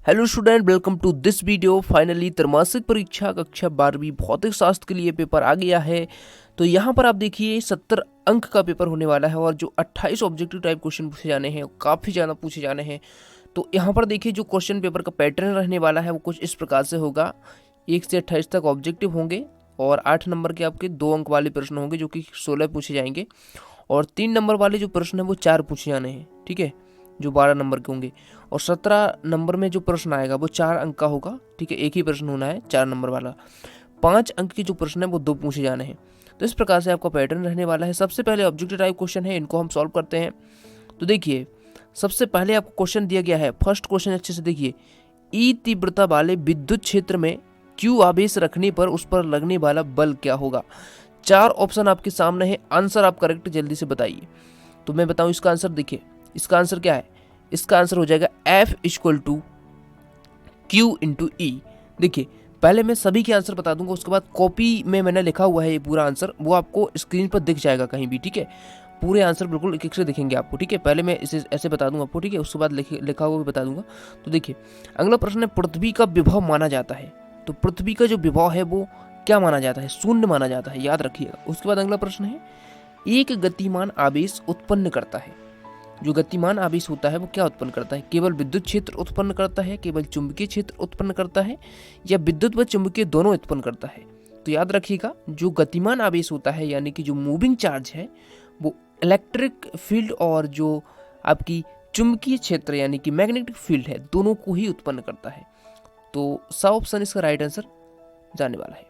Hello student, welcome to this video. Finally त्रैमासिक परीक्षा कक्षा 12वीं भौतिक शास्त्र के लिए पेपर आ गया है। तो यहाँ पर आप देखिए 70 अंक का पेपर होने वाला है और जो 28 ऑब्जेक्टिव टाइप क्वेश्चन पूछे जाने हैं काफ़ी ज़्यादा पूछे जाने हैं। तो यहाँ पर देखिए जो क्वेश्चन पेपर का पैटर्न रहने वाला है वो कुछ इस प्रकार से होगा। 1 से 28 तक ऑब्जेक्टिव होंगे और 8 नंबर के आपके 2 अंक वाले प्रश्न होंगे जो कि 16 पूछे जाएंगे और 3 नंबर वाले जो प्रश्न है वो 4 पूछे जाने हैं, ठीक है, जो 12 नंबर के होंगे। और 17 नंबर में जो प्रश्न आएगा वो 4 अंक का होगा, ठीक है, एक ही प्रश्न होना है 4 नंबर वाला। 5 अंक के जो प्रश्न है वो 2 पूछे जाने हैं। तो इस प्रकार से आपका पैटर्न रहने वाला है। सबसे पहले ऑब्जेक्टिव टाइप क्वेश्चन है, इनको हम सॉल्व करते हैं। तो देखिए सबसे पहले आपको क्वेश्चन दिया गया है, फर्स्ट क्वेश्चन अच्छे से देखिए। ई तीव्रता वाले विद्युत क्षेत्र में क्यू आवेश रखने पर उस पर लगने वाला बल क्या होगा। 4 ऑप्शन आपके सामने है, आंसर आप करेक्ट जल्दी से बताइए। तो मैं बताऊं इसका आंसर, देखिए इसका आंसर क्या है, इसका आंसर हो जाएगा F equal to q into E. देखिए पहले मैं सभी के आंसर बता दूंगा, उसके बाद कॉपी में मैंने लिखा हुआ है ये पूरा आंसर, वो आपको स्क्रीन पर दिख जाएगा कहीं भी, ठीक है। पूरे आंसर बिल्कुल एक एक से दिखेंगे आपको, ठीक है। पहले मैं इसे ऐसे बता दूंगा आपको, ठीक है, उसके बाद लिखा हुआ भी बता दूंगा। तो देखिए अगला प्रश्न है, पृथ्वी का विभव माना जाता है। तो पृथ्वी का जो विभव है वो क्या माना जाता है, शून्य माना जाता है, याद रखिएगा। उसके बाद अगला प्रश्न है, एक गतिमान आवेश उत्पन्न करता है। जो गतिमान आवेश होता है वो क्या उत्पन्न करता है, केवल विद्युत क्षेत्र उत्पन्न करता है, केवल चुंबकीय क्षेत्र उत्पन्न करता है, या विद्युत व चुंबकीय दोनों उत्पन्न करता है। तो याद रखिएगा जो गतिमान आवेश होता है यानी कि जो मूविंग चार्ज है वो इलेक्ट्रिक फील्ड और जो आपकी चुंबकीय क्षेत्र यानी कि मैग्नेटिक फील्ड है दोनों को ही उत्पन्न करता है। तो सा ऑप्शन इसका राइट आंसर जाने वाला है।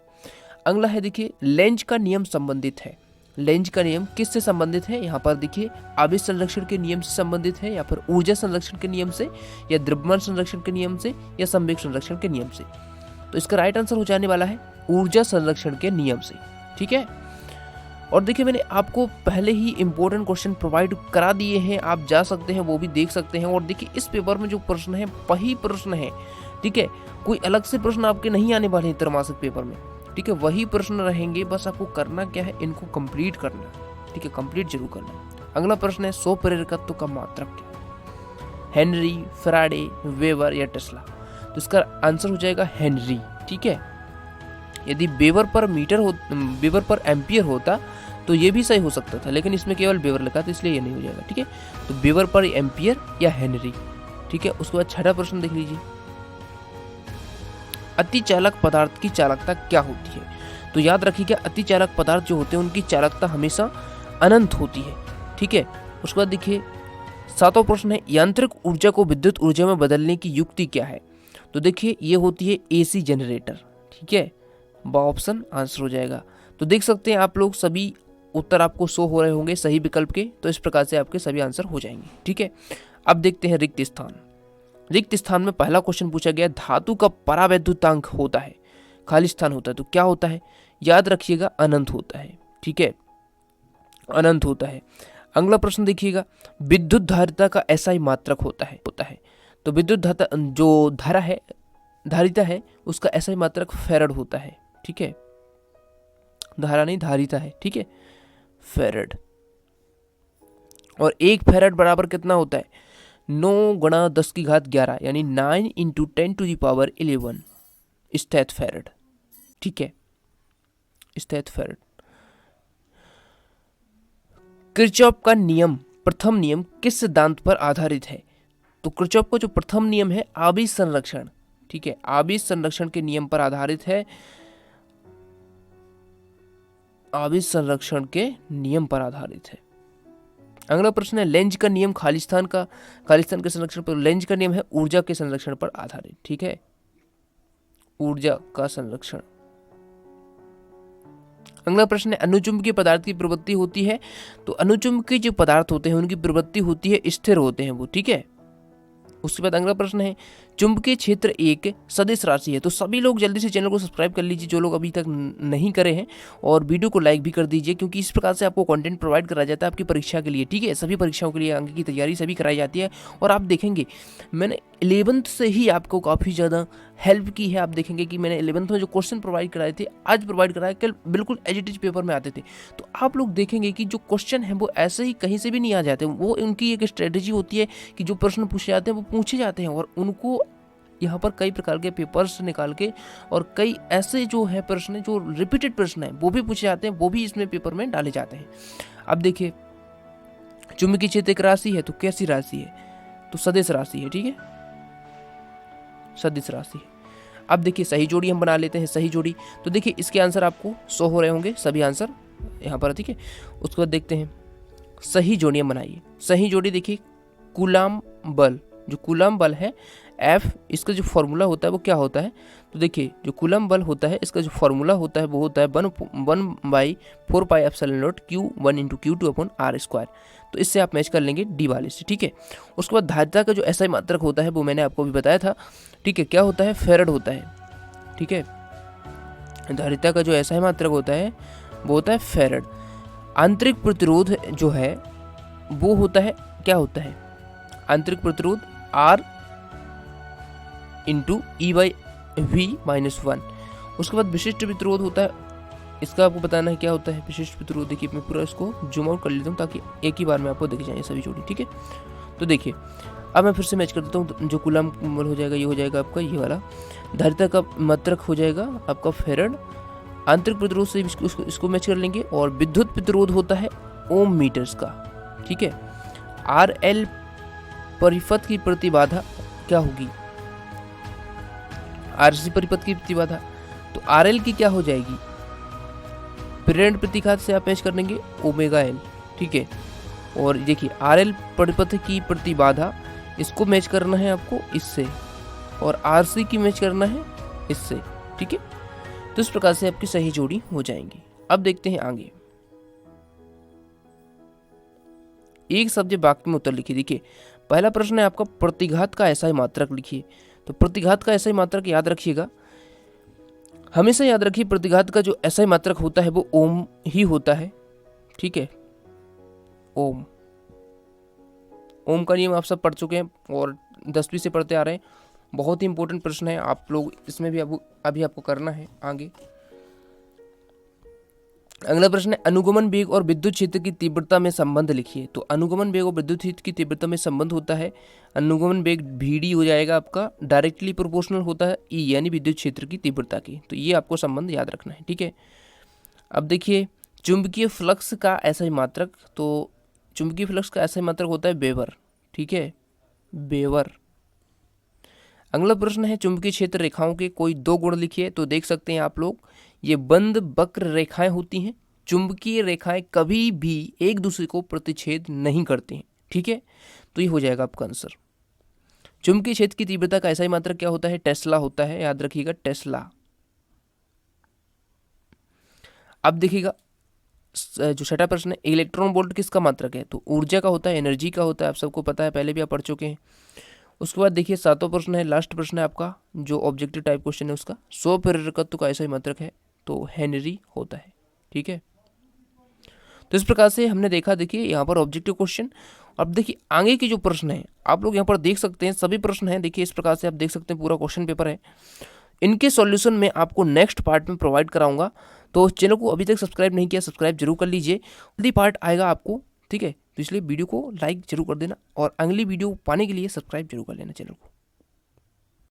अगला है देखिए, लेंज का नियम संबंधित है। लेंज का नियम किससे संबंधित है, यहाँ पर देखिए आवेश संरक्षण के नियम से संबंधित है, या फिर ऊर्जा संरक्षण के नियम से, या द्रव्यमान संरक्षण के नियम से, या संवेग संरक्षण के नियम से। तो इसका राइट आंसर हो जाने वाला है ऊर्जा संरक्षण के नियम से, ठीक है। और देखिए मैंने आपको पहले ही इंपॉर्टेंट क्वेश्चन प्रोवाइड करा दिए हैं, आप जा सकते हैं वो भी देख सकते हैं। और देखिए इस पेपर में जो प्रश्न है वही प्रश्न है, ठीक है, कोई अलग से प्रश्न आपके नहीं आने वाले हैं त्रैमासिक पेपर में, ठीक है, वही प्रश्न रहेंगे। बस आपको करना क्या है, इनको कंप्लीट करना है, ठीक है, कंप्लीट जरूर करना है। अगला प्रश्न है, 100 प्रेरकत्व का मात्रक क्या, हेनरी, फैराडे, वेबर या टेस्ला। तो इसका आंसर हो जाएगा हेनरी, ठीक है। यदि वेबर पर एम्पियर होता तो ये भी सही हो सकता था, लेकिन इसमें केवल वेबर लिखा था इसलिए ये नहीं हो जाएगा, ठीक है। तो वेबर पर एम्पियर या हेनरी, ठीक है। उसके बाद छठा प्रश्न देख लीजिए, अतिचालक पदार्थ की चालकता क्या होती है। तो याद रखिएगा अतिचालक पदार्थ जो होते हैं उनकी चालकता हमेशा अनंत होती है, ठीक है। उसके बाद देखिए सातवां प्रश्न है, यांत्रिक ऊर्जा को विद्युत ऊर्जा में बदलने की युक्ति क्या है। तो देखिए ये होती है एसी जनरेटर, ठीक है, बा ऑप्शन आंसर हो जाएगा। तो देख सकते हैं आप लोग सभी उत्तर आपको शो हो रहे होंगे सही विकल्प के, तो इस प्रकार से आपके सभी आंसर हो जाएंगे, ठीक है। अब देखते हैं रिक्त स्थान। रिक्त स्थान में पहला क्वेश्चन पूछा गया, धातु का परावैद्युतांक होता है, खाली स्थान होता है तो क्या होता है। याद रखिएगा अनंत होता है, ठीक है, अनंत होता है। अगला प्रश्न देखिएगा, विद्युत धारिता का एसआई मात्रक होता है। तो विद्युत जो धारा है, धारिता है, उसका एसआई मात्रक फैरड होता है, ठीक है, धारा नहीं धारिता है, ठीक है, फैरड। और 1 फैरड बराबर कितना होता है, 9 गुणा 10 की घात 11 यानी 9 इंटू 10 टू दी पावर 11 स्टेथ फैरड, ठीक है, स्टेथ फैरड। किरचॉफ का नियम, प्रथम नियम किस सिद्धांत पर आधारित है। तो किरचॉफ का जो प्रथम नियम है आवेश संरक्षण, ठीक है, आवेश संरक्षण के नियम पर आधारित है, आवेश संरक्षण के नियम पर आधारित है। अगला प्रश्न है, लेंज का नियम खालिस्तान के संरक्षण पर, लेंज का नियम है ऊर्जा के संरक्षण पर आधारित, ठीक है, ऊर्जा का संरक्षण। अगला प्रश्न है, अनुचुंबकीय पदार्थ की प्रवृत्ति होती है। तो अनुचुंबकीय जो पदार्थ होते हैं उनकी प्रवृत्ति होती है, स्थिर होते हैं वो, ठीक है। उसके बाद अगला प्रश्न है, चुंबकीय क्षेत्र एक सदिश राशि है। तो सभी लोग जल्दी से चैनल को सब्सक्राइब कर लीजिए जो लोग अभी तक नहीं करे हैं, और वीडियो को लाइक भी कर दीजिए, क्योंकि इस प्रकार से आपको कंटेंट प्रोवाइड कराया जाता है आपकी परीक्षा के लिए, ठीक है। सभी परीक्षाओं के लिए अंक की तैयारी सभी कराई जाती है। और आप देखेंगे मैंने 11th से ही आपको काफ़ी ज़्यादा हेल्प की है। आप देखेंगे कि मैंने 11th में जो क्वेश्चन प्रोवाइड कराए थे आज प्रोवाइड कराए, कल बिल्कुल एज इट इज पेपर में आते थे। तो आप लोग देखेंगे कि जो क्वेश्चन है वो ऐसे ही कहीं से भी नहीं आ जाते, वो उनकी एक स्ट्रेटेजी होती है कि जो प्रश्न पूछे जाते हैं वो पूछे जाते हैं और उनको यहाँ पर कई प्रकार के पेपर्स निकाल के और कई ऐसे जो है प्रश्न जो रिपीटेड प्रश्न है वो भी पूछे जाते हैं, वो भी इसमें पेपर में डाले जाते हैं। अब देखिए चुंबकीय क्षेत्र एक राशि है, तो कैसी राशि है? तो सदिश राशि है, ठीक है, सदिश राशि है। अब देखिए सही जोड़ी हम बना लेते हैं, सही जोड़ी। तो देखिए इसके आंसर आपको 100 हो रहे होंगे सभी आंसर यहाँ पर, ठीक है। उसके बाद देखते हैं सही जोड़ियाँ बनाइए। सही जोड़ी देखिए कूलाम बल, जो कूलाम बल है F, इसका जो फॉर्मूला होता है वो क्या होता है? तो देखिए जो कूलाम बल होता है इसका जो फॉर्मूला होता है वो होता है 1/4πε0 Q1 × Q2/r²। तो इससे आप मैच कर लेंगे डी वाले से, ठीक है। उसके बाद धारिता का जो SI मात्रक होता है वो मैंने आपको भी बताया था, ठीक है, क्या होता है? फेरड होता है, ठीक है। धारिता का जो SI मात्रक होता है वो होता है फेरड। आंतरिक प्रतिरोध जो है वो होता है, क्या होता है? आंतरिक प्रतिरोध R × E/V-1। उसके बाद विशिष्ट प्रतिरोध होता है, इसका आपको बताना है क्या होता है विशिष्ट प्रतिरोध। देखिए मैं पूरा इसको जूम आउट कर लेता हूँ ताकि एक ही बार में आपको दिख जाए सभी जोड़ी, ठीक है। तो देखिए अब मैं फिर से मैच कर देता हूँ, जो कूलाम बल हो जाएगा ये हो जाएगा आपका ये वाला, धारिता का मात्रक हो जाएगा आपका फेरड, आंतरिक प्रतिरोध से इसको मैच कर लेंगे, और विद्युत प्रतिरोध होता है ओम मीटर्स का, ठीक है। RL परिपथ की प्रतिबाधा क्या होगी? RC परिपथ की प्रतिबाधा, तो RL की क्या हो जाएगी? प्रेरण प्रतिघात से आप मैच कर लेंगे ω_L, ठीक है। और देखिए RL परिपथ की प्रतिबाधा, इसको मैच करना है आपको इससे, और RC की मैच करना है इससे, ठीक है। तो इस प्रकार से आपकी सही जोड़ी हो जाएंगी। अब देखते हैं आगे, एक शब्द वाक्य में उत्तर लिखिए। देखिए पहला प्रश्न है आपका प्रतिघात का SI मात्रक लिखिए। तो प्रतिघात का SI मात्रक याद रखिएगा, हमेशा याद रखिए प्रतिघात का जो SI मात्रक होता है वो ओम ही होता है, ठीक है। ओम, ओम का नियम आप सब पढ़ चुके हैं और 10वीं से पढ़ते आ रहे हैं। बहुत ही इंपॉर्टेंट प्रश्न है, आप लोग इसमें भी अभी आपको करना है आगे। अगला प्रश्न है अनुगमन वेग और विद्युत क्षेत्र की तीव्रता में संबंध लिखिए। तो अनुगमन वेग और विद्युत क्षेत्र की तीव्रता में संबंध होता है, अनुगमन वेग VD हो जाएगा आपका, डायरेक्टली प्रोपोर्शनल होता है E यानी विद्युत क्षेत्र की तीव्रता की। तो ये आपको संबंध याद रखना है, ठीक है। अब देखिए चुंबकीय फ्लक्स का SI मात्रक, तो चुंबकीय फ्लक्स का SI मात्रक होता है वेबर, ठीक है, वेबर। अगला प्रश्न है चुंबकीय क्षेत्र रेखाओं के कोई 2 गुण लिखिए। तो देख सकते हैं आप लोग ये बंद वक्र रेखाएं होती हैं, चुंबकीय रेखाएं कभी भी एक दूसरे को प्रतिच्छेद नहीं करती हैं, ठीक है। तो ये हो जाएगा आपका आंसर। चुंबकीय क्षेत्र की तीव्रता का SI मात्रक क्या होता है? टेस्ला होता है, याद रखिएगा टेस्ला। अब देखिएगा जो छठा प्रश्न है इलेक्ट्रॉन वोल्ट किसका मात्रक है? तो ऊर्जा का होता है, एनर्जी का होता है, आप सबको पता है, पहले भी आप पढ़ चुके हैं। उसके बाद देखिए 7वां प्रश्न है, लास्ट प्रश्न है आपका जो ऑब्जेक्टिव टाइप क्वेश्चन है उसका, स्वप्रेरकत्व का SI मात्रक है, तो हेनरी होता है, ठीक है। तो इस प्रकार से हमने देखा, देखिए यहाँ पर ऑब्जेक्टिव क्वेश्चन। अब देखिए आगे के जो प्रश्न है आप लोग यहाँ पर देख सकते हैं, सभी प्रश्न हैं, देखिए इस प्रकार से आप देख सकते हैं पूरा क्वेश्चन पेपर है। इनके सॉल्यूशन में आपको नेक्स्ट पार्ट में प्रोवाइड कराऊंगा, तो चैनल को अभी तक सब्सक्राइब नहीं किया सब्सक्राइब जरूर कर लीजिए, जल्दी पार्ट आएगा आपको, ठीक है। तो इसलिए वीडियो को लाइक जरूर कर देना और अगली वीडियो पाने के लिए सब्सक्राइब जरूर कर लेना चैनल को।